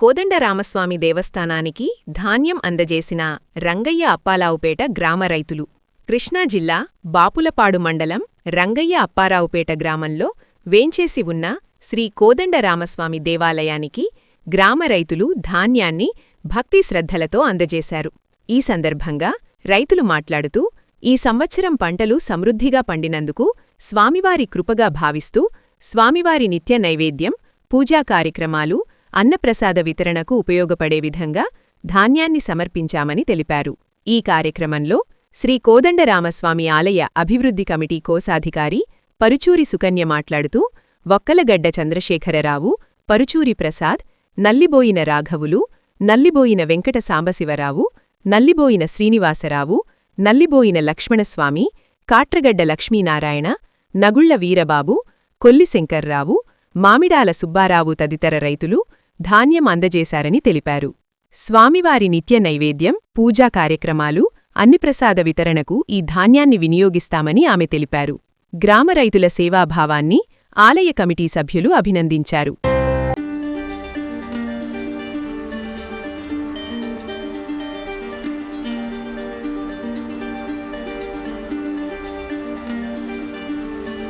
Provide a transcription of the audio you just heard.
కోదండరామస్వామి దేవస్థానానికి ధాన్యం అందజేసిన రంగయ్య అప్పాలావుపేట గ్రామ రైతులు. కృష్ణా జిల్లా బాపులపాడు మండలం రంగయ్య అప్పారావుపేట గ్రామంలో వేంచేసి ఉన్న శ్రీ కోదండరామస్వామి దేవాలయానికి గ్రామ రైతులు ధాన్యాన్ని భక్తి శ్రద్ధలతో అందజేశారు. ఈ సందర్భంగా రైతులు మాట్లాడుతూ, ఈ సంవత్సరం పంటలు సమృద్ధిగా పండినందుకు స్వామివారి కృపగా భావిస్తూ స్వామివారి నిత్య నైవేద్యం, పూజా కార్యక్రమాలు, అన్నప్రసాద వితరణకు ఉపయోగపడే విధంగా ధాన్యాన్ని సమర్పించామని తెలిపారు. ఈ కార్యక్రమంలో శ్రీ కోదండరామస్వామి ఆలయ అభివృద్ధి కమిటీ కోశాధికారి పరుచూరి సుకన్య మాట్లాడుతూ, వక్కలగడ్డ చంద్రశేఖరరావు, పరుచూరి ప్రసాద్, నల్లిబోయిన రాఘవులు, నల్లిబోయిన వెంకట సాంబశివరావు, నల్లిబోయిన శ్రీనివాసరావు, నల్లిబోయిన లక్ష్మణస్వామి, కాట్రగడ్డ లక్ష్మీనారాయణ, నగుళ్ల వీరబాబు, కొల్లి శంకర్రావు, మామిడాల సుబ్బారావు తదితర రైతులు ధాన్యం అందజేశారని తెలిపారు. స్వామివారి నిత్య నైవేద్యం, పూజా కార్యక్రమాలు, అన్నిప్రసాద వితరణకు ఈ ధాన్యాన్ని వినియోగిస్తామని ఆమె తెలిపారు. గ్రామ రైతుల సేవాభావాన్ని ఆలయ కమిటీ సభ్యులు అభినందించారు.